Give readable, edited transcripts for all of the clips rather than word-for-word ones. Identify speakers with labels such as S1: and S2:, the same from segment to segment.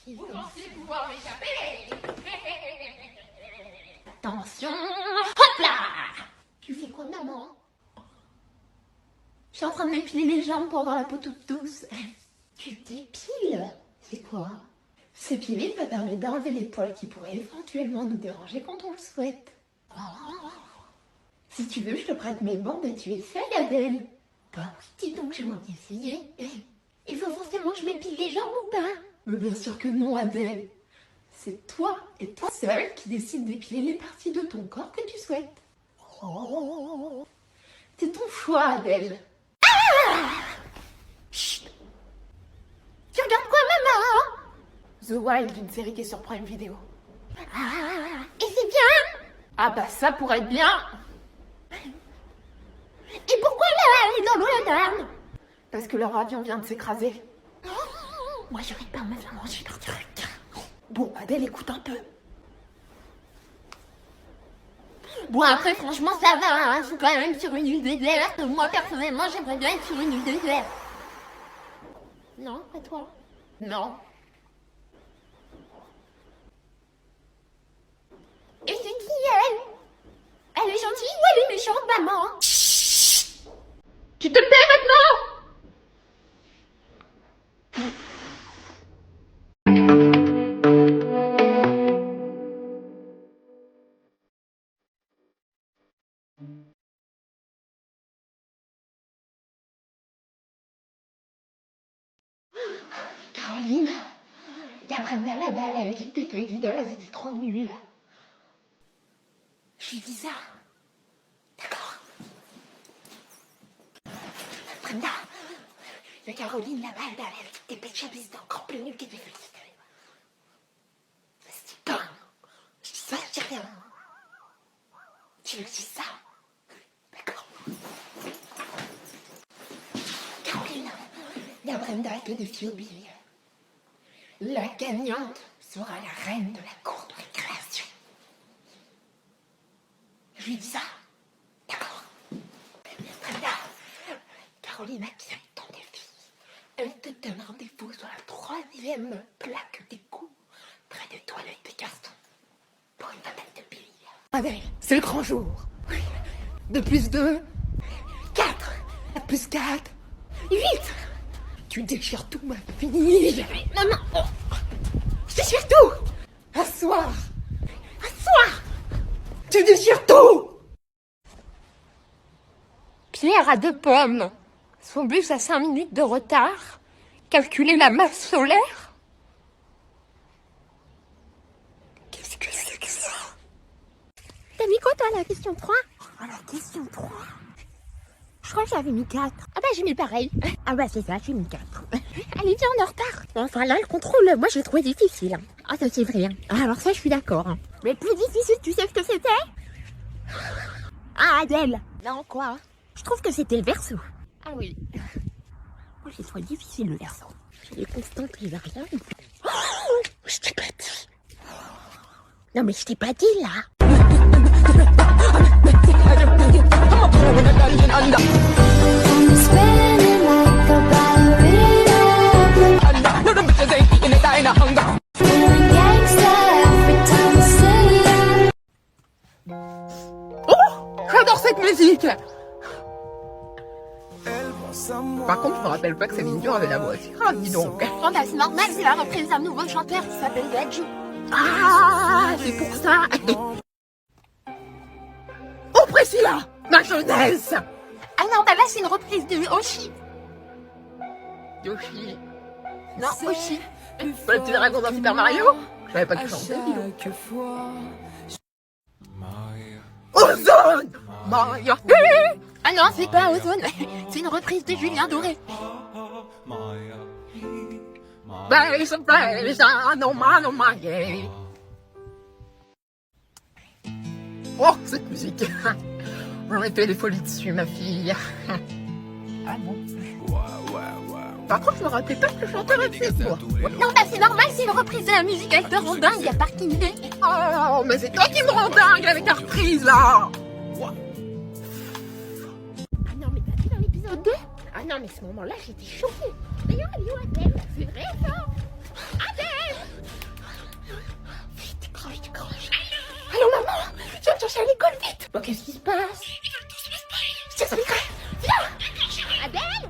S1: Si vous pensez pouvoir m'échapper. Attention. Hop là. Tu fais quoi, maman? Je suis en train de m'épiler les jambes pour avoir la peau toute douce. Tu t'épiles? C'est quoi? S'épiler va permettre d'enlever les poils qui pourraient éventuellement nous déranger quand on le souhaite. Si tu veux, je te prête mes bandes et tu essayes, Adèle. Bah oui, dis donc, je vais en essayer. Il faut forcément que je m'épile les jambes ou pas? Mais bien sûr que non, Adèle. C'est toi et toi seule qui décide d'épiler les parties de ton corps que tu souhaites. C'est ton choix, Adèle. Chut. Tu regardes quoi, maman? The Wild, une série qui est sur Prime Video. Et c'est bien? Ah bah ça pourrait être bien. Et pourquoi là, elle est dans l'eau, parce que leur avion vient de s'écraser. Moi j'aurais pas me faire manger leur truc. Bon, Adèle, écoute un peu. Bon, après, franchement, ça va, hein. Je suis quand même sur une île déserte. Moi, personnellement, j'aimerais bien être sur une île déserte. Non, pas toi. Non. Et c'est qui, elle? Elle est gentille ou elle est méchante, maman? Chut. Tu te tais maintenant? Caroline, Gabriela là-bas, elle avait dit que tes idoles étaient trop nulles. Je lui dis ça. D'accord. Brenda, il y a Caroline là-bas, elle avait dit que tes pêches étaient encore plus nulles que tes filles. C'est dingue. Je dis ça, je dis rien. Tu lui dis ça. D'accord. Caroline, il y a Brenda et de Philby. La gagnante sera la reine de la cour de récréation. Je lui dis ça. D'accord. Brenda, Caroline a bien ton défi. Elle te donne rendez-vous sur la 3e plaque d'égout près de toilettes de garçons pour une bataille de billes. Adèle, c'est le grand jour. 2 plus 2, 4. 4 plus 4, 8. Tu déchires tout, ma fille. Maman, oh. Je déchire tout. Asseoir. Tu déchires tout. Pierre a 2 pommes. Son bus a 5 minutes de retard. Calculer la masse solaire. Qu'est-ce que c'est que ça? T'as mis quoi, toi, à la question 3? À la question 3? Je crois que j'avais mis 4. Ah bah j'ai mis pareil. Ah bah c'est ça, j'ai mis 4. Elle est bien en retard. Enfin là, le contrôle, moi je l'ai trouvé difficile. Ah ça c'est vrai. Ah, alors ça je suis d'accord. Mais plus difficile, tu sais ce que c'était? Ah Adèle. Non quoi? Je trouve que c'était le verso. Ah oui. Moi j'ai trouvé difficile le verso. J'ai les constantes, les variables. Oh, je t'ai pas dit. Non mais je t'ai pas dit là. Oh, j'adore cette musique. Par contre, je me rappelle pas que Céline Dion avait la voix si grave, dis donc. Oh bah c'est normal, c'est la reprise d'un nouveau chanteur qui s'appelle Gadji. Ah, c'est pour ça. Oh Priscilla, ma jeunesse. Ah non, bah là c'est une reprise de Oshi. Yoshi. Non, Oshi. Pas le petit dragon dans Super Mario. Je savais pas que chanter. Ozone. Mario. Ah non, c'est pas Ozone. C'est une reprise de Julien Doré. Oh, cette musique. J'en ai fait des folies dessus, ma fille. Ah bon? Par contre, je me rappelais pas que le chanteur était moi. Non, bah c'est normal, c'est une reprise de la musique, elle te rend dingue, y'a Parking Day. Oh, mais c'est toi qui me rend dingue avec ta reprise, là. Ah non, mais t'as vu dans l'épisode 2? Ah non, mais ce moment-là, j'étais choquée. D'ailleurs, elle est où Adèle? C'est vrai, ça? Adèle! Vite, décroche. Allô, maman, je vais me chercher à l'école, vite. Bon, qu'est-ce qui se passe? Tiens, ça m'école. Viens. Adèle,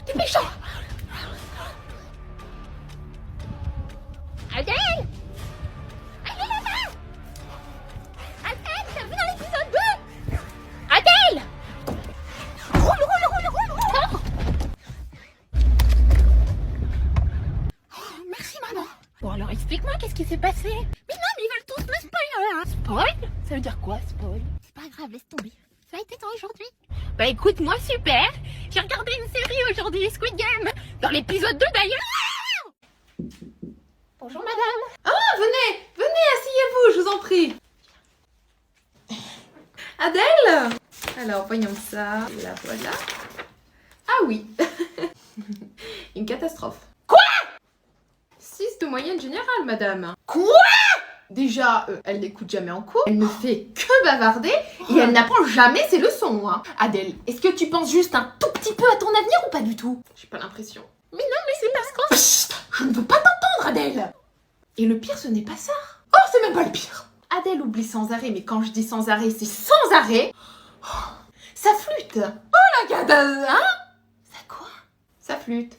S1: t'es méchant. Adèle. Adèle, t'as vu dans l'épisode 2? Adèle. Roule. Merci, maman. Bon, alors explique-moi, qu'est-ce qui s'est passé? Mais non, mais ils veulent tous me spoiler. Spoil? Ça veut dire quoi, spoil? C'est pas grave, laisse tomber. Ça a été temps aujourd'hui. Bah écoute, moi super. J'ai regardé une série aujourd'hui, Squid Game. Dans l'épisode 2 d'ailleurs. Bonjour madame.
S2: Ah, venez, asseyez-vous, je vous en prie. Adèle? Alors, voyons ça. La voilà. Ah oui. Une catastrophe.
S1: Quoi?
S2: 6 de moyenne générale, madame.
S1: Quoi?
S2: Déjà, elle n'écoute jamais en cours, elle ne fait que bavarder et elle n'apprend jamais ses leçons. Hein. Adèle, est-ce que tu penses juste un tout petit peu à ton avenir ou pas du tout? J'ai pas l'impression.
S1: Mais non, mais c'est parce que...
S2: Chut, je ne veux pas t'entendre, Adèle. Et le pire, ce n'est pas ça. Oh, c'est même pas le pire. Adèle oublie sans arrêt, mais quand je dis sans arrêt, c'est sans arrêt. Oh, sa flûte. Oh la gada, hein? Ça quoi? Sa flûte.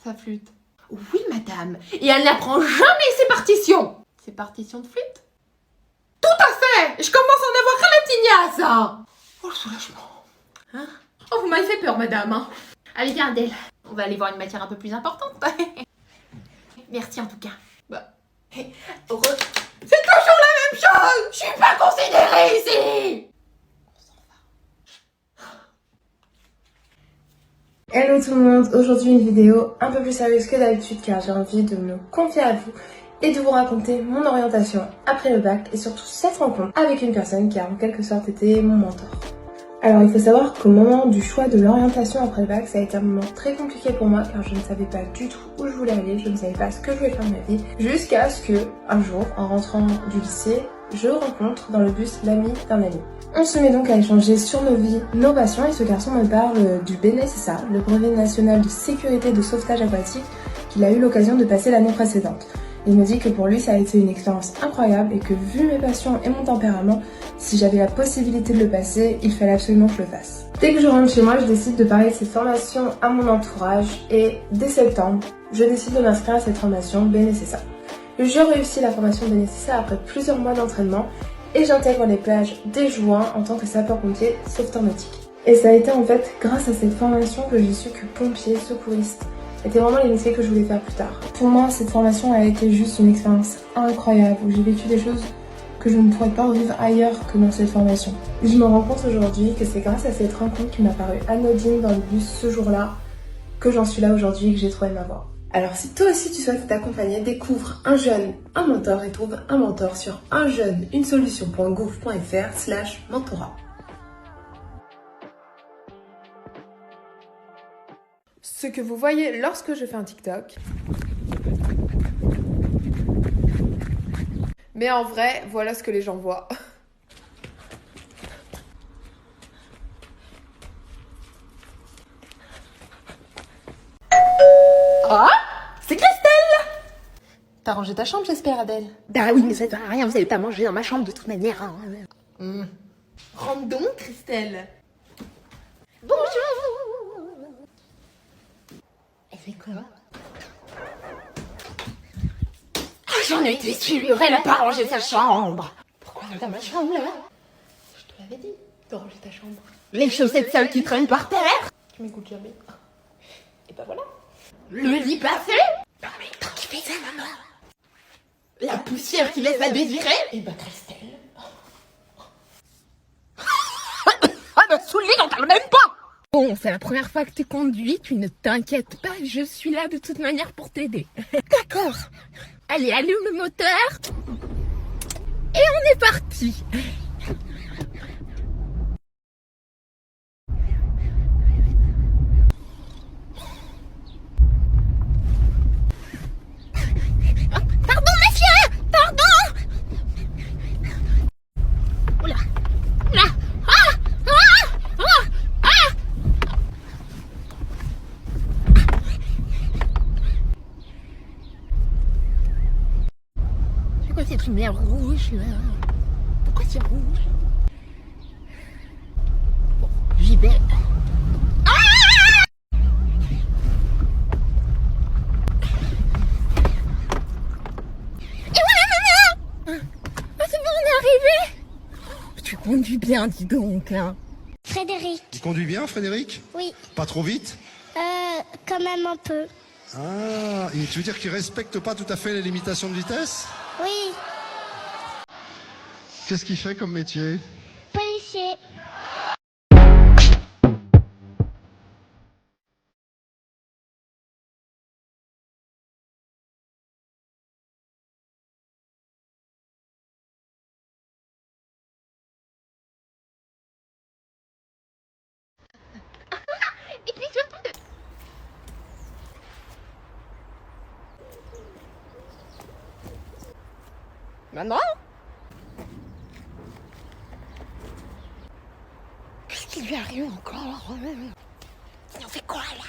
S2: Sa flûte. Oui, madame. Et elle n'apprend jamais ses partitions. Ses partitions de flûte? Tout à fait. Je commence à en avoir ras la tignasse. Hein. Oh, le soulagement. Hein? Oh, vous m'avez fait peur, madame. Hein. Allez, viens, Adèle. On va aller voir une matière un peu plus importante. Merci, en tout cas. Bah, heureux. C'est toujours la même chose. Je suis pas considérée ici. On s'en va.
S3: Hello tout le monde, aujourd'hui une vidéo un peu plus sérieuse que d'habitude car j'ai envie de me confier à vous et de vous raconter mon orientation après le bac et surtout cette rencontre avec une personne qui a en quelque sorte été mon mentor. Alors il faut savoir qu'au moment du choix de l'orientation après le bac, ça a été un moment très compliqué pour moi car je ne savais pas du tout où je voulais aller, je ne savais pas ce que je voulais faire de ma vie jusqu'à ce que un jour, en rentrant du lycée, je rencontre dans le bus l'ami d'un ami. On se met donc à échanger sur nos vies, nos passions et ce garçon me parle du BNSSA, le brevet national de sécurité de sauvetage aquatique qu'il a eu l'occasion de passer l'année précédente. Il me dit que pour lui ça a été une expérience incroyable et que vu mes passions et mon tempérament, si j'avais la possibilité de le passer, il fallait absolument que je le fasse. Dès que je rentre chez moi, je décide de parler de cette formation à mon entourage et dès septembre, je décide de m'inscrire à cette formation BNSSA. Je réussis la formation BNSSA après plusieurs mois d'entraînement et j'intègre les plages dès juin en tant que sapeur-pompier sauveteur nautique. Et ça a été en fait grâce à cette formation que j'ai su que pompier, secouriste était vraiment les métiers que je voulais faire plus tard. Pour moi, cette formation a été juste une expérience incroyable où j'ai vécu des choses que je ne pourrais pas revivre ailleurs que dans cette formation. Et je me rends compte aujourd'hui que c'est grâce à cette rencontre qui m'a paru anodine dans le bus ce jour-là que j'en suis là aujourd'hui et que j'ai trouvé ma voie. Alors si toi aussi tu souhaites t'accompagner, découvre un jeune, un mentor et trouve un mentor sur unjeune-une-solution.gouv.fr/mentorat.
S2: Ce que vous voyez lorsque je fais un TikTok. Mais en vrai, voilà ce que les gens voient. Ah, c'est Christelle! T'as rangé ta chambre, j'espère, Adèle?
S1: Bah oui, mais ça ne sert à rien, vous allez pas manger dans ma chambre de toute manière. Hein.
S2: Rentre donc, Christelle.
S1: Bonjour. Elle fait quoi? J'en étais sûre, elle a pas rangé sa chambre. Pourquoi elle est dans ma chambre là?
S2: Je te l'avais dit de ranger ta chambre.
S1: Les chaussettes sales qui traînent par terre.
S2: Tu m'écoutes jamais. Et bah voilà.
S1: Le lit pas fait. Non mais tant qu'il fait ça, maman. La poussière qui laisse à désirer.
S2: Et bah Christelle.
S1: Ah bah sous le lit, j'en parle même pas. Bon, c'est la première fois que tu conduis, tu ne t'inquiètes pas, je suis là de toute manière pour t'aider. D'accord. Allez, allume le moteur. Et on est parti. Pardon, monsieur. Pardon. Oula. Oula. Ah. Ah. Ah. Ah. lumière rouge là. Pourquoi c'est rouge? Bon, j'y vais. Tu conduis bien, dis donc. Hein.
S4: Frédéric.
S5: Tu conduis bien, Frédéric?
S4: Oui.
S5: Pas trop vite?
S4: Quand même un peu.
S5: Ah, et tu veux dire qu'il respecte pas tout à fait les limitations de vitesse?
S4: Oui.
S5: Qu'est-ce qu'il fait comme métier?
S4: Policier.
S1: Maman? Qu'est-ce qui lui arrive encore? On fait quoi là?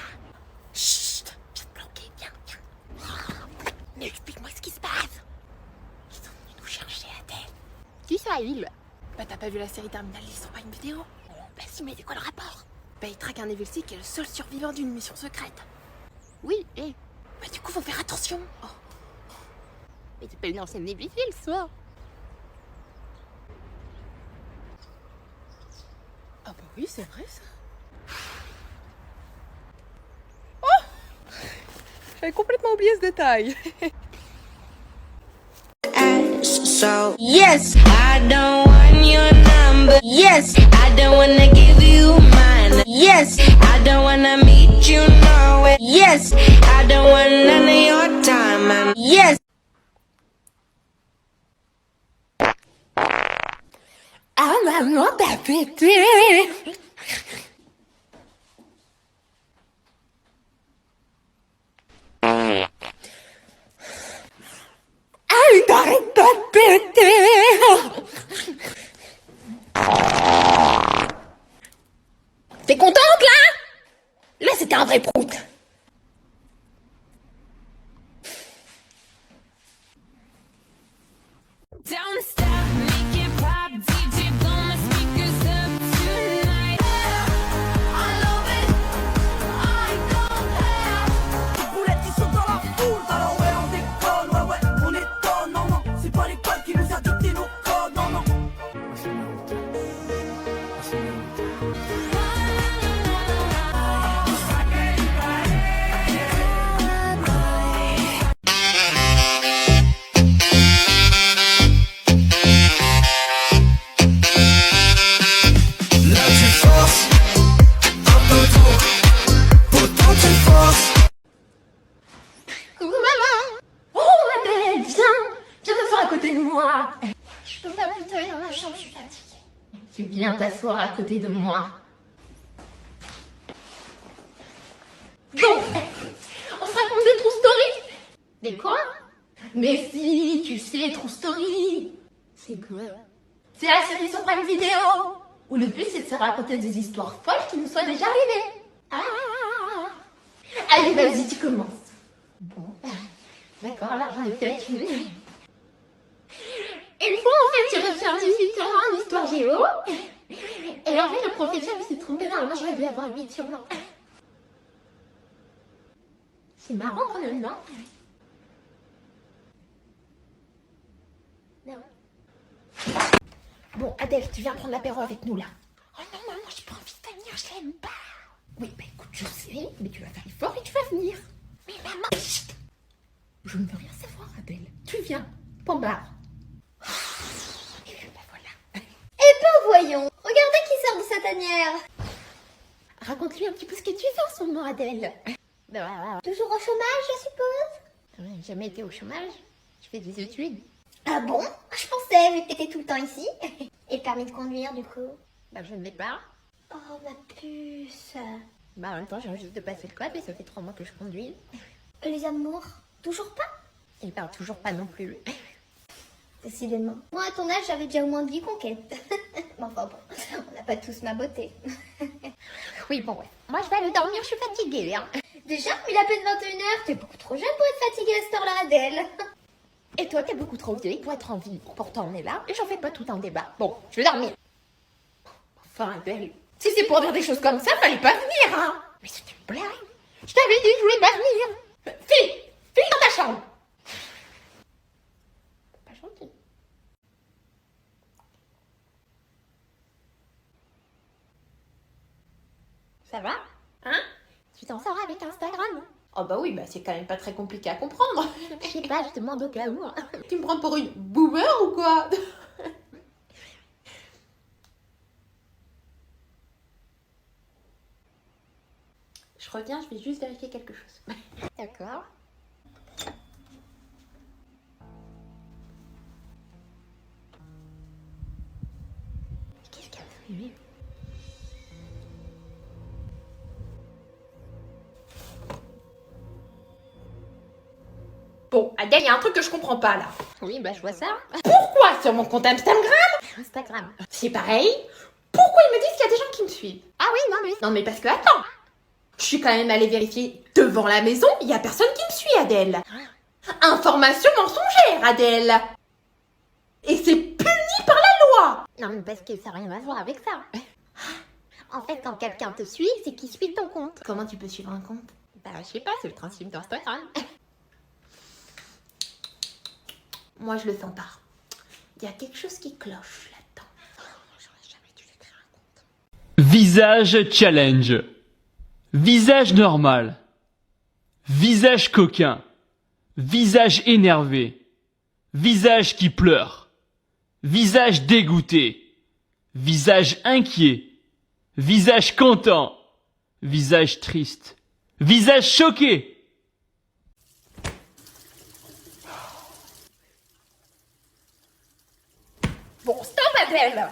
S1: Chut! Viens te planquer, viens. Mais explique-moi ce qui se passe. Ils sont venus nous chercher Adèle. Qui ça, il?
S2: Bah t'as pas vu la série Terminal, ils sont pas une vidéo?
S1: Bah si, mais c'est quoi le rapport?
S2: Bah ils traquent un Evil Seek qui est le seul survivant d'une mission secrète.
S1: Oui, et?
S2: Bah du coup faut faire attention. Oh.
S1: Mais c'est pas une ancienne Navy-Seals, ça?
S2: Ah bah oui c'est vrai ça. J'avais complètement oublié ce détail.
S6: So yes, I don't want your number. Yes, I don't wanna give you mine. Yes, I don't wanna meet you nowhere. Yes, I don't want none of your time. And yes.
S1: Ah maman, t'as pété! Ah, t'arrêtes pas de péter! T'es contente là? Là c'était un vrai prout.
S7: Don't stop, make it pop, DJ blow my speakers up tonight. I love it, I don't care.
S8: Les boulettes qui sont dans la foule, alors ouais on déconne, ouais ouais on étonne, non non, c'est pas l'école qui nous a dicté nos codes, non non.
S1: Maman! Oh, Adèle, viens! Viens t'asseoir à côté de moi! Je peux pas me tenir dans ma chambre, je suis fatiguée. Tu viens t'asseoir à côté de moi. Bon! On se raconte des true stories! Des quoi? Mais si, tu sais, true story! C'est quoi? C'est la série sur Prime Video! Où le but c'est de se raconter des histoires folles qui nous soient déjà arrivées! Ah! Allez, vas-y, tu commences! Bon, d'accord, là, j'en ai peut-être une. Une fois, en fait, j'ai reçu un visiteur en histoire géo. Et en fait, le professeur s'est trompé dans le moi, j'aurais dû avoir 8 sur 20. C'est marrant quand même, non? Non. Bon, Adèle, tu viens prendre l'apéro avec nous, là. Oh non, maman, j'ai pas envie de venir, je l'aime pas. Oui, bah écoute, je sais, mais tu vas faire l'effort et tu vas venir. Mais maman, chut. Je ne veux rien savoir, Adèle. Tu viens, point barre. Et puis, bah voilà.
S4: Eh ben voyons, regardez qui sort de sa tanière.
S1: Raconte-lui un petit peu ce que tu fais en ce moment, Adèle.
S4: Toujours au chômage, je suppose?
S1: J'ai jamais été au chômage. Je fais des études.
S4: Ah bon? Je pensais, vu que t'étais tout le temps ici. Et le permis de conduire, du coup?
S1: Bah, je ne l'ai pas.
S4: Oh, ma puce.
S1: Bah, en même temps, j'ai juste de passer le code et ça fait 3 mois que je conduis.
S4: Les amours? Toujours pas?
S1: Il parle toujours pas non plus.
S4: Décidément. Moi, à ton âge, j'avais déjà au moins 10 conquêtes. Mais enfin bon, on n'a pas tous ma beauté.
S1: Oui, bon, ouais. Moi, je vais aller dormir, je suis fatiguée, hein.
S4: Déjà, il a peine 21h, t'es beaucoup trop jeune pour être fatiguée à cette heure-là, Adèle.
S1: Et toi, t'es beaucoup trop vieille pour être en vie. Pourtant, on est là et j'en fais pas tout un débat. Bon, je vais dormir. Enfin, Adèle, si c'est pour dire des choses comme ça, fallait pas venir, hein. Mais c'est une blague. Je t'avais dit que je voulais pas venir. File dans ta chambre. Pas gentil. Ça va? Hein? Tu t'en sors avec Instagram?
S2: Oh bah oui, bah c'est quand même pas très compliqué à comprendre.
S1: Je sais pas, je te demande au cas où.
S2: Tu me prends pour une boomer ou quoi? Je reviens, je vais juste vérifier quelque chose.
S1: D'accord. Qu'est-ce qu'elle a fumé?
S2: Bon, Adèle, il y a un truc que je comprends pas là.
S1: Oui, bah je vois ça.
S2: Pourquoi sur mon compte Instagram,
S1: Instagram.
S2: c'est pareil? Pourquoi ils me disent qu'il y a des gens qui me suivent?
S1: Ah oui, non mais...
S2: Non mais parce que attends, je suis quand même allée vérifier devant la maison, il y a personne qui me suit, Adèle. Information mensongère, Adèle. Et c'est puni par la loi.
S1: Non mais parce que ça n'a rien à voir avec ça. En fait, quand quelqu'un te suit, c'est qu'il suit ton compte.
S2: Comment tu peux suivre un compte?
S1: Bah je sais pas, c'est le principe d'Instagram.
S2: Moi je le sens pas. Il y a quelque chose qui cloche là-dedans.
S1: J'aurais jamais dû lui créer un compte.
S9: Visage challenge. Visage normal. Visage coquin. Visage énervé. Visage qui pleure. Visage dégoûté. Visage inquiet. Visage content. Visage triste. Visage choqué.
S1: Bon, stop Adèle.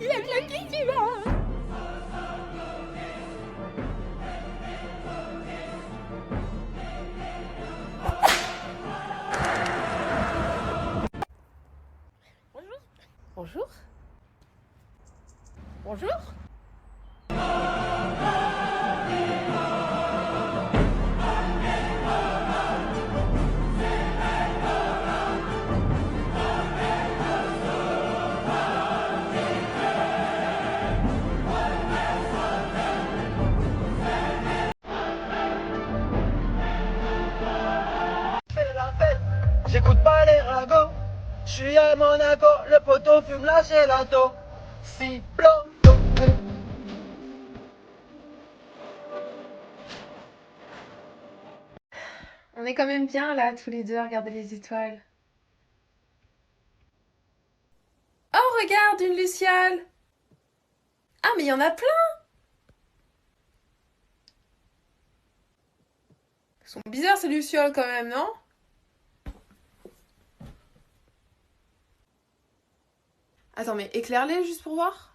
S1: Il a bien qui tu là. Bonjour. Bonjour.
S8: J'écoute pas les ragots, je suis à Monaco, le poteau fume la gelato. Si ploto.
S3: On est quand même bien là, tous les deux, à regarder les étoiles. Oh, regarde, une luciole! Ah, mais il y en a plein! Ils sont bizarres ces lucioles quand même, non? Attends, mais éclaire-les juste pour voir.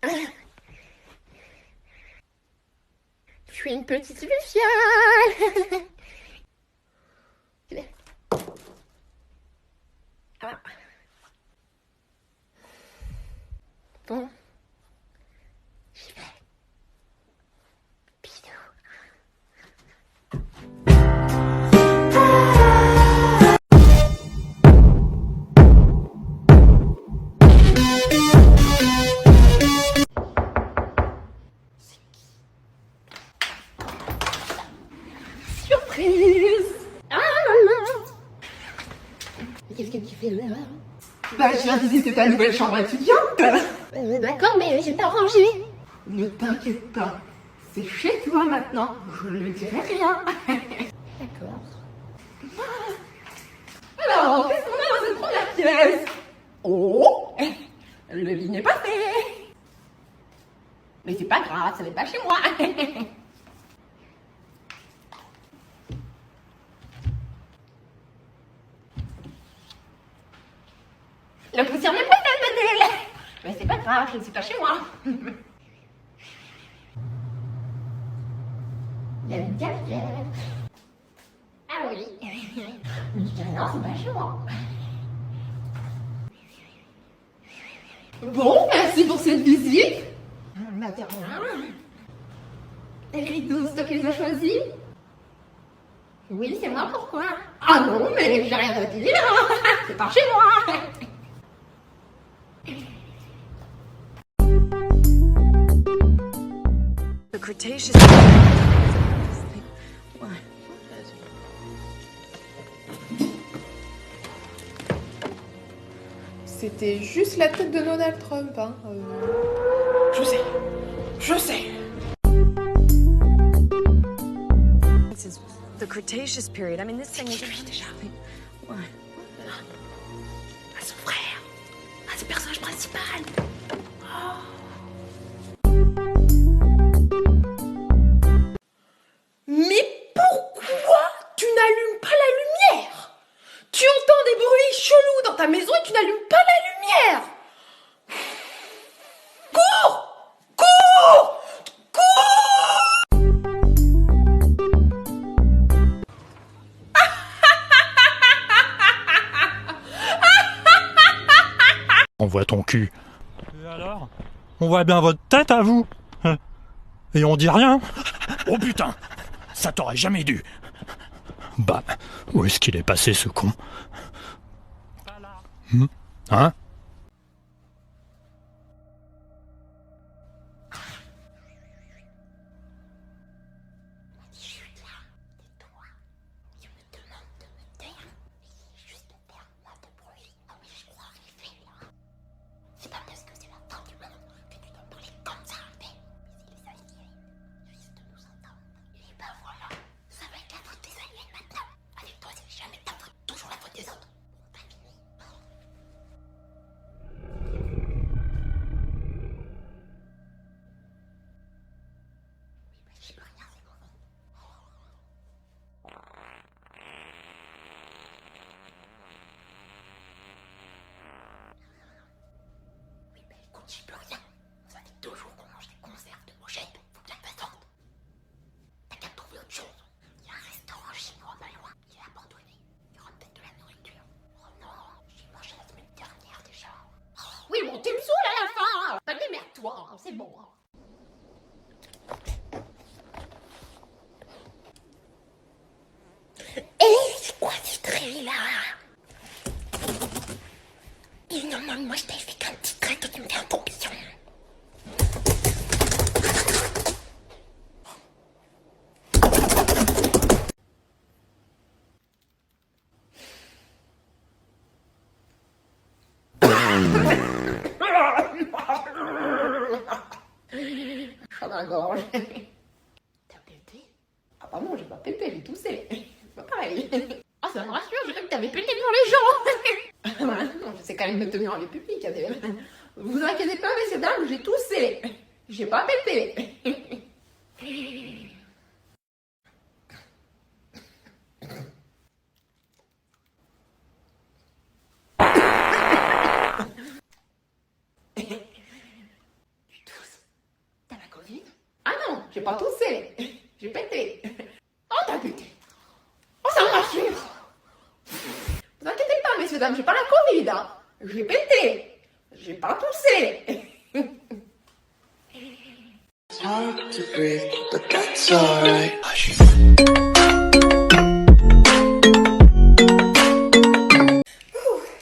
S1: Je suis une petite luciole. Ah. Bon. J'y vais. Bisous. Surprise! Ah maman! Qu'est-ce que tu fais là?
S2: Bah je viens visiter ta nouvelle chambre étudiante.
S1: D'accord, mais j'ai pas rangé.
S2: Ne t'inquiète pas, c'est chez toi maintenant, je ne dirai rien.
S1: D'accord.
S2: Alors, qu'est-ce qu'on a dans cette première pièce? Oh, le lit n'est pas fait. Mais c'est pas grave, ça n'est pas chez moi. La poussière n'est pas faite, Adèle. Mais c'est pas grave, je ne suis pas chez moi.
S1: Il y a une cafetière. Ah oui. Non, c'est pas chez moi.
S2: Bon, merci pour cette visite.
S1: Mais attends, Ridou, c'est toi qui les as choisis? Oui, c'est moi, pourquoi? Ah non, mais j'ai rien à dire, c'est par chez moi.
S6: The Cretaceous.
S3: C'était juste la tête de Donald Trump, hein.
S2: Je sais. Je sais.
S6: Since the Cretaceous period. I mean, this thing is déjà.
S1: À son frère, à ce personnage principal.
S2: Mais pourquoi tu n'allumes pas la lumière? Tu entends des bruits chelous dans ta maison et tu n'allumes pas la lumière. Cours! Cours!
S10: On voit ton cul. Et alors? On voit bien votre tête à vous. Et on dit rien. Oh putain, ça t'aurait jamais dû. Bah, où est-ce qu'il est passé ce con? Hein?
S1: C'est pas parce que c'est la fin du monde que tu dois parler comme ça, mais si les aliens juste nous entendent, et ben voilà, ça va être la faute des aliens maintenant. Avec toi, c'est jamais ta faute, toujours la faute des autres. J'y peux rien, c'est mauvais. Oui, mais écoute, j'y peux rien. Ça fait 2 jours qu'on mange des conserves de mochettes. Faut bien te descendre. T'as qu'à trouver autre chose. Il y a un restaurant chinois pas loin. Il est abandonné. Il y aura peut-être de la nourriture. Oh non, j'y mangeais la semaine dernière déjà. Oui, bon, tu me saoules à la fin. Bah, démerde-toi, c'est bon. Et c'est quoi ce trait là? Et non, non, moi je t'ai fait qu'un petit trait, toi tu me fais un tourbillon. Chat dans la gorge. T'as pété? Ah bah non, j'ai pas pété, j'ai toussé. C'est pas pareil. Ah, ça me rassure, je crois que t'avais pété devant les gens. Voilà, non, je sais quand même me tenir en public. Vous inquiétez pas, messieurs dames, j'ai toussé. J'ai pas pété. Tu tousses? T'as la Covid? Ah non, j'ai pas toussé. J'ai pété. Oh, t'as pété. Oh, ça me rassure. Vous inquiétez pas, messieurs dames, j'ai pas la Covid. Hein. J'ai pété. J'ai pas toussé.
S8: It's hard to breathe, but that's alright.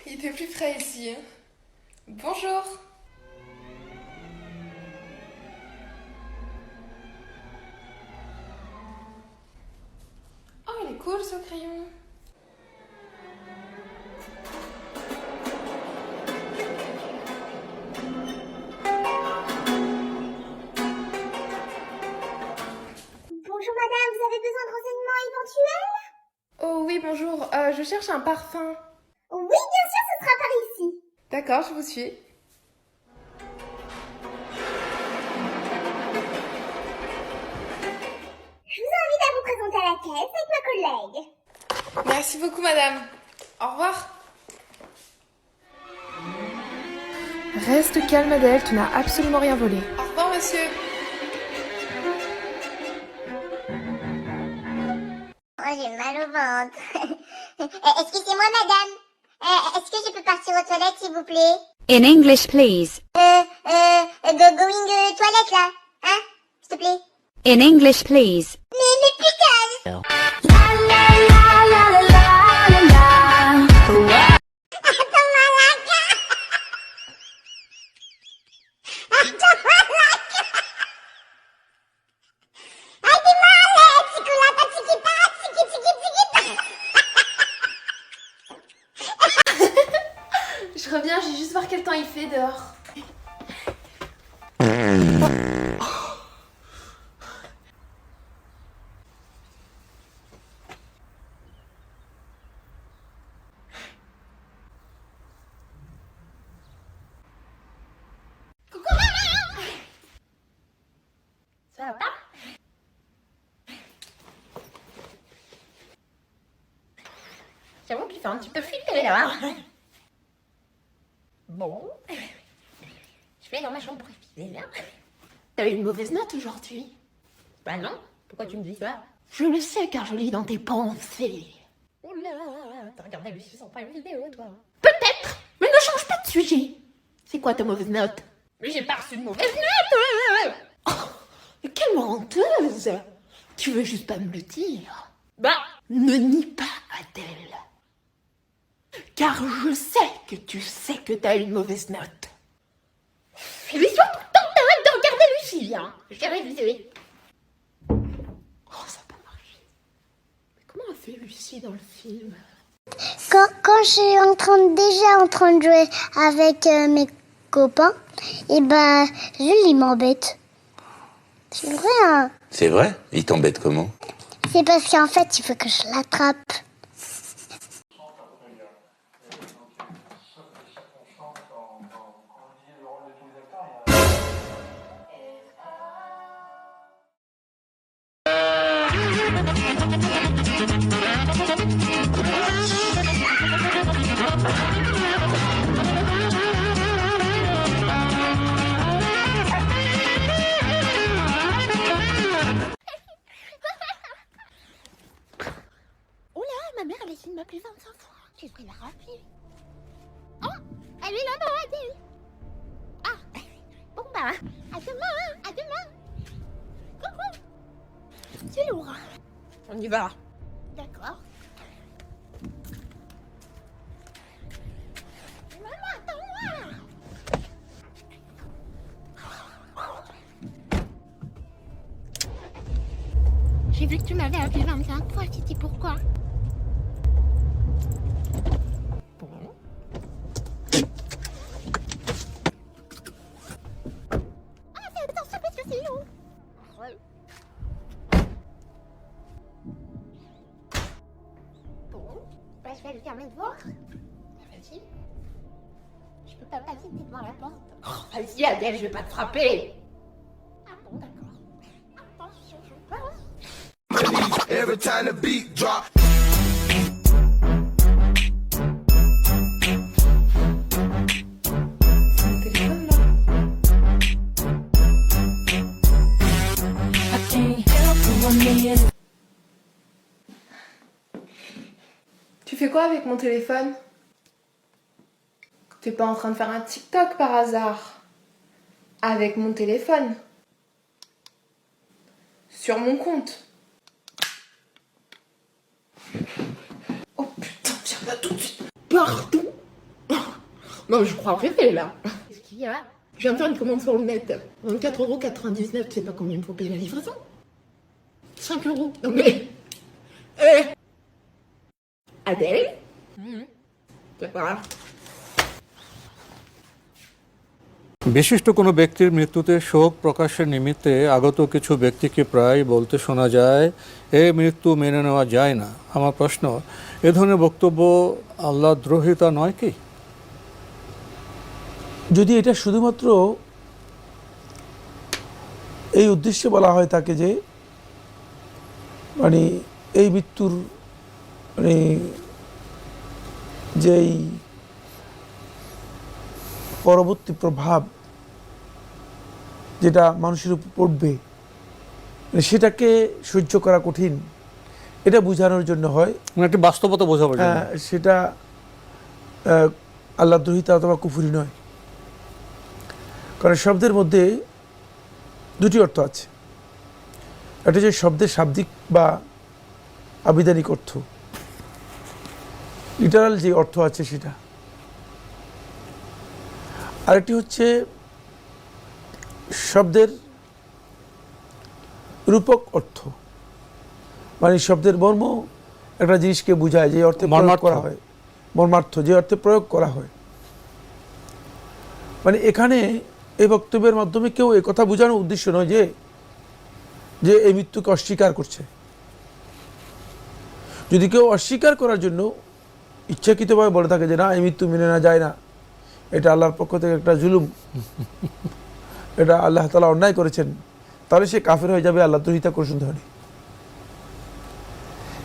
S3: Il fait plus frais ici. Hein. Bonjour. Oh, il est cool ce crayon.
S4: Bonjour madame, vous avez besoin de renseignements éventuels?
S3: Oh oui, bonjour. Je cherche un parfum.
S4: Oui, bien sûr, ce sera par ici.
S3: D'accord, je vous suis.
S4: Je vous invite à vous présenter à la caisse avec ma collègue.
S3: Merci beaucoup, madame. Au revoir.
S2: Reste calme, Adèle, tu n'as absolument rien volé.
S3: Au revoir, monsieur.
S4: Oh, j'ai mal au ventre. Excusez-moi, madame. Est-ce que je peux partir aux toilettes, s'il vous plaît?
S6: In English, please.
S4: Going toilette, là. Hein? S'il te plaît.
S6: In English, please.
S4: Mais putain. Attends, Malaka. Attends, Malaka. Ah, t'es malade. Ticulata, tiquita, tiqui, tiqui, tiquita.
S2: Je reviens, j'ai juste voir quel temps il fait dehors.
S1: Ça va? J'avoue qu'il fait un petit peu flipper là. Bon. Je vais dans ma chambre pour épiler là.
S2: T'avais une mauvaise note aujourd'hui.
S1: Bah non, pourquoi tu me dis ça?
S2: Je le sais car je lis dans tes pensées.
S1: Oh là, t'as regardé Lucie sans pas une vidéo toi.
S2: Peut-être, mais ne change pas de sujet. C'est quoi ta mauvaise note?
S1: Mais j'ai pas reçu de mauvaise note.
S2: Mais quelle menteuse! Tu veux juste pas me le dire?
S1: Bah,
S2: Ne nie pas Adèle. Car je sais que tu sais que t'as une mauvaise note.
S1: mais surtout t'arrêtes de regarder Lucie hein. J'ai révisé.
S2: Oh, ça peut marcher. Mais comment a fait Lucie dans le film?
S4: Quand je suis déjà en train de jouer avec mes copains, et ben, Jules, il m'embête. C'est vrai, hein?
S11: C'est vrai? Il t'embête comment?
S4: C'est parce qu'en fait, il faut que je l'attrape.
S1: Oh là, ma mère elle essaie de m'appeler 25 fois. Je devrais la rappeler. Oh, elle est là-bas, Adèle. Ah, bon bah, à demain, hein, à demain. Coucou. C'est lourd. On y va. D'accord. Maman, attends-moi. J'ai vu que tu m'avais appelé 25 fois, c'était pourquoi? Bon. Ah, fais attention parce que c'est lourd. Ouais. Bon, bah, je vais aller faire mes devoirs. Vas-y. Je peux pas passer devant la porte. Oh, vas-y, Adèle, je vais pas te frapper. Ah bon, d'accord. Attention, je passe.
S12: Every time the beat drop.
S3: Tu fais quoi avec mon téléphone? T'es pas en train de faire un TikTok par hasard? Avec mon téléphone? Sur mon compte?
S2: Oh putain, viens là tout de suite. Partout. Non, je crois rêver là.
S1: Qu'est-ce qu'il y a?
S2: Je viens de faire une commande sur le net. 24,99€, tu sais pas combien il me faut payer la livraison? 5€. Non mais... Adèle? Voilà.
S10: বিশিষ্ট কোনো ব্যক্তির মৃত্যুতে শোক প্রকাশের নিমিত্তে আগত কিছু ব্যক্তিকে প্রায় বলতে শোনা যায় এ মৃত্যু মেনে নেওয়া যায় না। আমার প্রশ্ন, এ ধরনের বক্তব্য আল্লাহদ্রোহিতা নয় কি?
S13: যদি এটা শুধুমাত্র এই উদ্দেশ্যে বলা হয় তাকে যে মানে এই মৃত্যুর মানে যেই পরবর্তী প্রভাব যেটা মানুষের উপর পড়বে সেটাকে সহ্য করা কঠিন, এটা বোঝানোর জন্য হয়,
S10: একটা বাস্তবতা বোঝাবার জন্য।
S13: সেটা আল্লাহদ্রোহিতা অথবা কুফরি নয়। কারণ শব্দের মধ্যে দুটি অর্থ আছে। এটা যে শব্দের শাব্দিক বা আবিধানিক অর্থ, লিটারাল যে অর্থ আছে সেটা। আরেকটি হচ্ছে শব্দের রূপক অর্থ, মানে শব্দের মর্ম একটা জিনিসকে বোঝায় যে অর্থে প্রয়োগ করা হয়, মর্মার্থ যে অর্থে প্রয়োগ করা হয়। মানে এখানে এই বক্তব্যের মাধ্যমে কেউ একথা বোঝানোর উদ্দেশ্য নয় যে যে এই মৃত্যুকে অস্বীকার করছে। যদি কেউ অস্বীকার করার জন্য ইচ্ছাকৃতভাবে বলে থাকে যে না এই মৃত্যু মেনে না যায় না, এটা আল্লাহর পক্ষ থেকে একটা জুলুম, এটা আল্লাহ তাআলা অন্যায় করেছেন, তাহলে সে কাফের হয়ে যাবে, আল্লাহ দ্রোহিতা করে শুনতে হবে।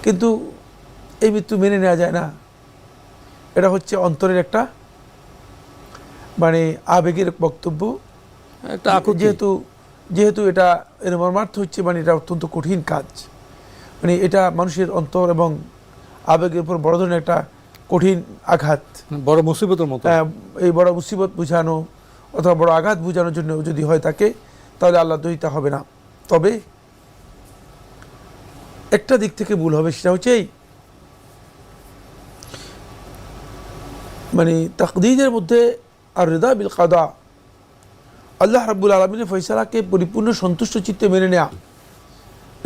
S13: কিন্তু এই মৃত্যু মেনে নেওয়া যায় না, এটা হচ্ছে অন্তরের একটা মানে আবেগের বক্তব্য, যেহেতু এটা এর মর্মার্থ হচ্ছে মানে এটা অত্যন্ত কঠিন কাজ, মানে এটা মানুষের অন্তর এবং আবেগের উপর বড় ধরনের একটা কঠিন আঘাত,
S10: বড় মুসিবতের মতো।
S13: এই বড় মুসিবত বুঝানো অথবা বড় আঘাত বুঝানোর জন্য যদি হয় থাকে তাহলে আল্লাহ দ্রোহিতা হবে না। তবে একটা দিক থেকে ভুল হবে, সেটা হচ্ছে এই মানে তাকদীরের মধ্যে আর রিদা বিল কাদা, আল্লাহ রাব্বুল আলামিনের ফয়সালাকে পরিপূর্ণ সন্তুষ্ট চিত্তে মেনে নেওয়া,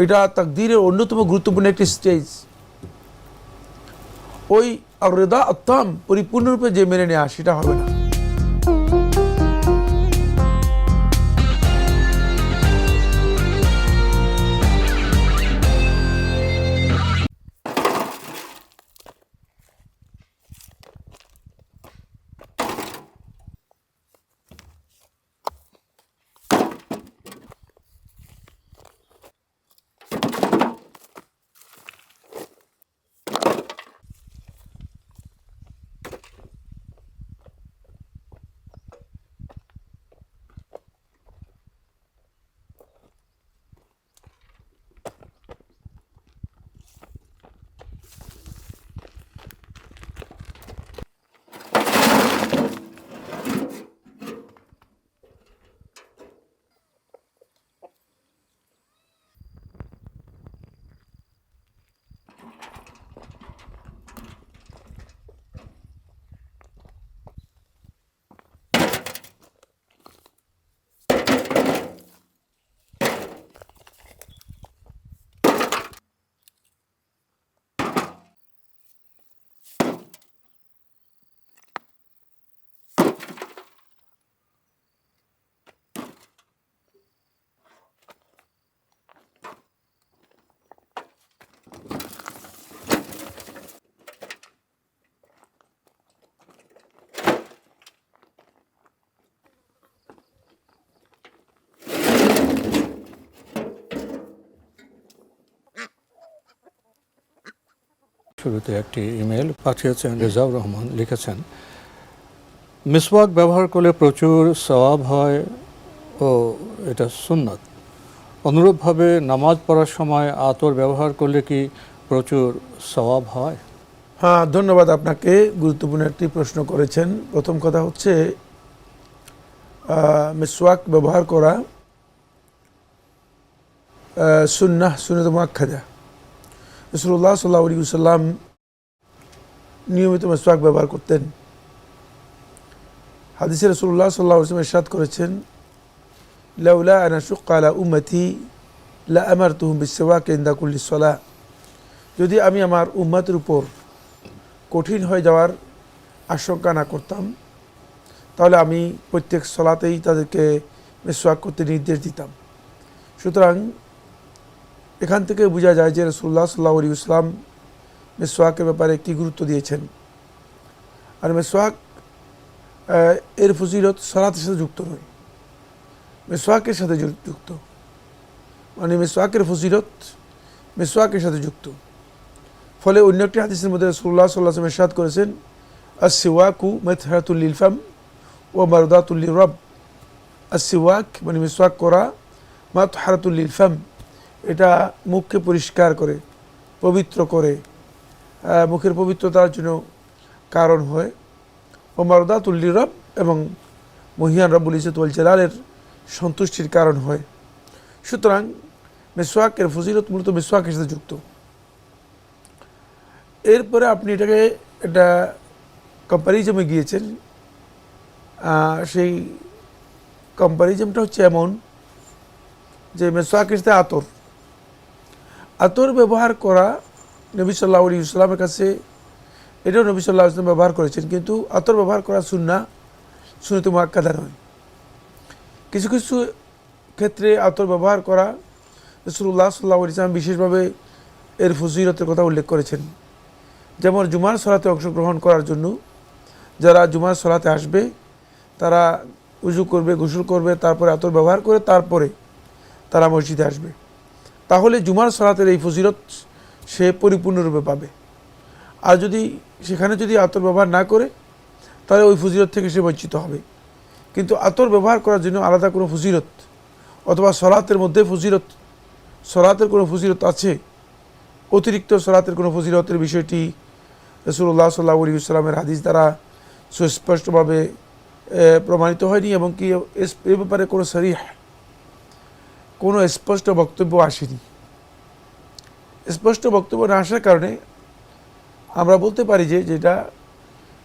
S13: এটা তাকদীরের অন্যতম গুরুত্বপূর্ণ একটি স্টেজ। ওই আর রিদা আত্তাম পরিপূর্ণরূপে যে মেনে নেওয়া সেটা হবে না।
S10: শুরুতে একটি ইমেল পাঠিয়েছেন রেজাউর রহমান, লিখেছেন মিসওয়াক ব্যবহার করলে প্রচুর সওয়াব হয় ও এটা সুন্নাত। অনুরূপভাবে নামাজ পড়ার সময় আতর ব্যবহার করলে কি প্রচুর সওয়াব হয়?
S13: হ্যাঁ, ধন্যবাদ আপনাকে, গুরুত্বপূর্ণ একটি প্রশ্ন করেছেন। প্রথম কথা হচ্ছে মিসওয়াক ব্যবহার করা সুন্নাত মুআক্কাদা। রাসূলুল্লাহ সাল্লাল্লাহু আলাইহি ওয়াসাল্লাম নিয়মিত মিসওয়াক ব্যবহার করতেন। হাদিসে রাসূলুল্লাহ সাল্লাল্লাহু আলাইহি ওয়াসাল্লাম ইরশাদ করেছেন, লাউলা আন আশুক্কা আলা উম্মতি লা আমারতুহুম বিসওয়াক ইনদা কুল্লি সালাহ। যদি আমি আমার উম্মতের উপর কঠিন হয়ে যাওয়ার আশঙ্কা না করতাম তাহলে আমি প্রত্যেক সালাতেই তাদেরকে মিসওয়াক করতে নির্দেশ দিতাম। সুতরাং এখান থেকে বোঝা যায় যে রাসূলুল্লাহ সাল্লাল্লাহু আলাইহি ওয়াসাল্লাম মিসওয়াকের ব্যাপারে কী গুরুত্ব দিয়েছেন। আর মিসওয়াক এর ফজিলত সালাতের সাথে যুক্ত নয়, মিসওয়াকের সাথে যুক্ত, মানে মিসওয়াকের ফজিলত মিসওয়াকের সাথে যুক্ত। ফলে অন্য একটি হাদিসের মধ্যে রাসূলুল্লাহ সাল্লাল্লাহু আলাইহি ওয়াসাল্লাম ইরশাদ করেছেন, আস-সিওয়াকু মাতহারাতুল লিল ফাম ওয়া মারদাতুল লির-রব। আস-সিওয়াক মানে মিসওয়াক করা, মাতহারাতুল লিল ফাম এটা মুখকে পরিষ্কার করে, পবিত্র করে, মুখের পবিত্রতার জন্য কারণ হয়, ও মারদাতুল লির-রব এবং মহিয়ান রব্বুল ইজ্জত ওয়াল জালালের সন্তুষ্টির কারণ হয়। সুতরাং মেসওয়াকের ফজিলত মূলত মেসওয়াকের সাথে যুক্ত। এরপরে আপনি এটাকে একটা কম্প্যারিজমে গিয়েছেন, সেই কম্প্যারিজমটা হচ্ছে এমন যে মেসওয়াকের সাথে আতর ব্যবহার করা নবী সাল্লাল্লাহু আলাইহি ওয়াসাল্লামের কাছে, এটাও নবী সাল্লাল্লাহু আলাইহি ওয়াসাল্লাম ব্যবহার করেছেন, কিন্তু আতর ব্যবহার করা সুন্নাত মুআক্কাদা নয়। কিছু কিছু ক্ষেত্রে আতর ব্যবহার করা রাসূলুল্লাহ সাল্লাল্লাহু আলাইহি ওয়াসাল্লাম বিশেষভাবে এর ফজিলতের কথা উল্লেখ করেছেন। যেমন জুমার সালাতে অংশগ্রহণ করার জন্য যারা জুমার সালাতে আসবে তারা উজু করবে, গোসল করবে, তারপরে আতর ব্যবহার করে তারপরে তারা মসজিদে আসবে। তাহলে জুমার সালাতের এই ফজিলত সে পরিপূর্ণরূপে পাবে। আর সেখানে যদি আতর ব্যবহার না করে তাহলে ওই ফজিলত থেকে সে বঞ্চিত হবে। কিন্তু আতর ব্যবহার করার জন্য আলাদা কোনো ফজিলত অথবা সলাতের মধ্যে সলাতের কোনো ফজিলত আছে, অতিরিক্ত সলাতের কোনো ফজিলতের বিষয়টি রাসূলুল্লাহ সাল্লাল্লাহু আলাইহি ওয়াসাল্লামের হাদিস দ্বারা সুস্পষ্টভাবে প্রমাণিত হয়নি, এবং কি এ ব্যাপারে কোনো স্পষ্ট বক্তব্য আসেনি। স্পষ্ট বক্তব্য না আসার কারণে আমরা বলতে পারি যে যেটা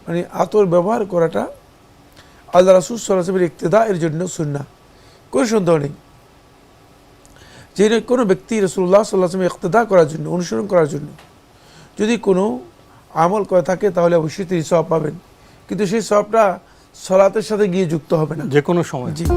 S13: মানে আতর ব্যবহার করাটা আল্লাহ রাসূল সাল্লাল্লাহু আলাইহি ওয়াসাল্লামের ইক্তেদা এর জন্য সুন্নাহ, কোনো সন্দেহ নেই। যে কোনো ব্যক্তি রাসূলুল্লাহ সাল্লাল্লাহু আলাইহি ওয়াসাল্লামের ইক্তেদা করার জন্য, অনুসরণ করার জন্য যদি কোনো আমল করে থাকে তাহলে অবশ্যই তিনি সওয়াব পাবেন, কিন্তু সেই সওয়াবটা সালাতের সাথে গিয়ে যুক্ত হবে না
S10: যে কোনো সময়।
S13: জি।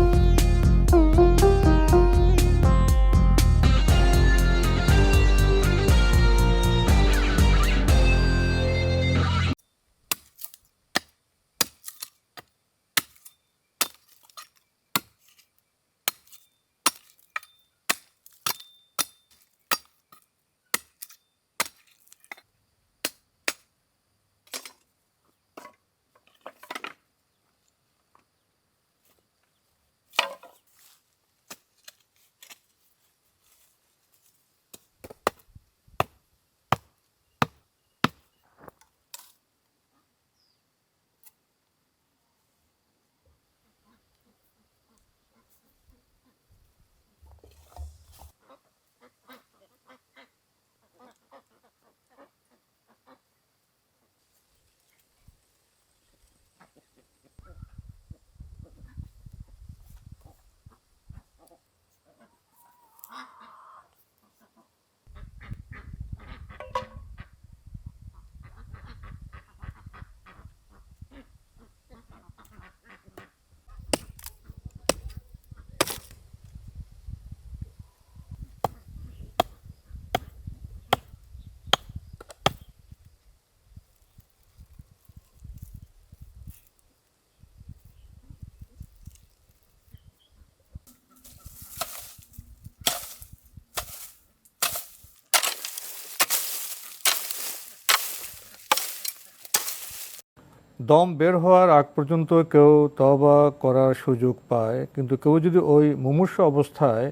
S10: দম বের হওয়ার আগ পর্যন্ত কেউ তওবা করার সুযোগ পায়, কিন্তু কেউ যদি ওই মুমূর্ষু অবস্থায়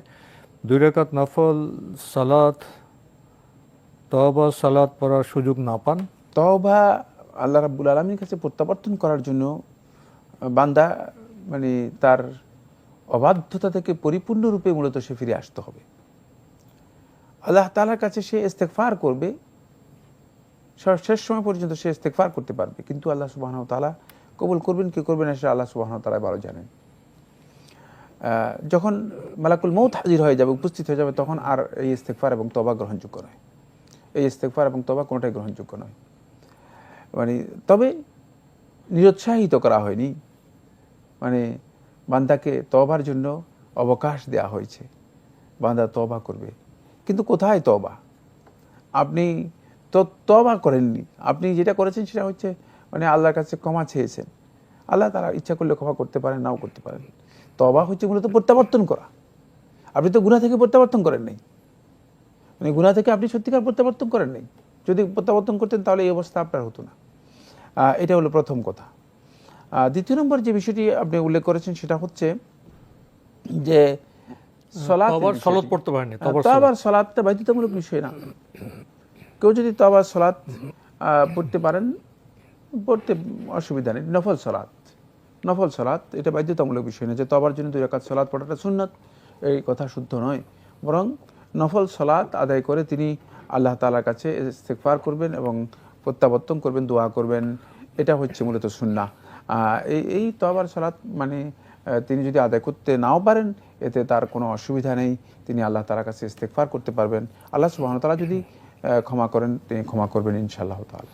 S10: 2 রাকাত নফল সালাত তওবা সালাত পড়ার সুযোগ না পান,
S14: তওবা আল্লাহ রাব্বুল আলামিনের কাছে প্রত্যাবর্তন করার জন্য বান্দা মানে তার অবাধ্যতা থেকে পরিপূর্ণরূপে মূলত সে ফিরে আসতে হবে। আল্লাহ তাআলার কাছে সে ইস্তেগফার করবে, শেষ সময় পর্যন্ত সে ইস্তেগফার করতে পারবে, কিন্তু আল্লাহ সুবহানাহু ওয়া তাআলা কবুল করবেন কি করবেন না সেটা আল্লাহ সুবহানাহু ওয়া তাআলা ভালো জানেন। যখন মালাকুল মউত হাজির হয়ে যাবে, উপস্থিত হয়ে যাবে, তখন আর এই ইস্তেগফার এবং তওবা গ্রহণযোগ্য নয়। এই ইস্তেগফার এবং তওবা কোনোটাই গ্রহণযোগ্য নয়। মানে তবে নিরুৎসাহিত করা হয়নি, মানে বান্দাকে তওবার জন্য অবকাশ দেওয়া হয়েছে, বান্দা তওবা করবে। কিন্তু কোথায় তওবা? আপনি তো তওবা করেননি, আপনি যেটা করেছেন সেটা হচ্ছে মানে আল্লাহর কাছে ক্ষমা চেয়েছেন। আল্লাহ তারা ইচ্ছা করলে ক্ষমা করতে পারেন, নাও করতে পারেন। তওবা হচ্ছে মূলত প্রত্যাবর্তন করা। আপনি তো গুনাহ থেকে প্রত্যাবর্তন করেন নাই, মানে গুনাহ থেকে আপনি সত্যিকার প্রত্যাবর্তন করেন নাই। যদি প্রত্যাবর্তন করতেন তাহলে এই অবস্থা আপনার হতো না। এটা হলো প্রথম কথা। দ্বিতীয় নম্বর যে বিষয়টি আপনি উল্লেখ করেছেন সেটা হচ্ছে যে
S10: সালাত পড়তে পারেননি।
S14: তওবার সালাতটা বাধ্যতামূলক বিষয় না। কেউ যদি তওবার সালাত পড়তে পারেন, পড়তে অসুবিধা নেই। নফল সালাত এটা বাধ্যতামূলক বিষয় না যে তওবার জন্য 2 রাকাত সালাত পড়াটা সুন্নাত, এই কথা শুদ্ধ নয়। বরং নফল সালাত আদায় করে তিনি আল্লাহ তাআলার কাছে ইস্তেগফার করবেন এবং প্রত্যাবর্তন করবেন, দোয়া করবেন। এটা হচ্ছে মূলত সুন্নাহ। এই তওবার সালাত মানে তিনি যদি আদায় করতে নাও পারেন, এতে তার কোনো অসুবিধা নেই, তিনি আল্লাহ তাআলার কাছে ইস্তেগফার করতে পারবেন। আল্লাহ সুবহানাহু ওয়া তাআলা যদি ক্ষমা করেন, তিনি ক্ষমা করবেন ইনশাআল্লাহ তাআলা।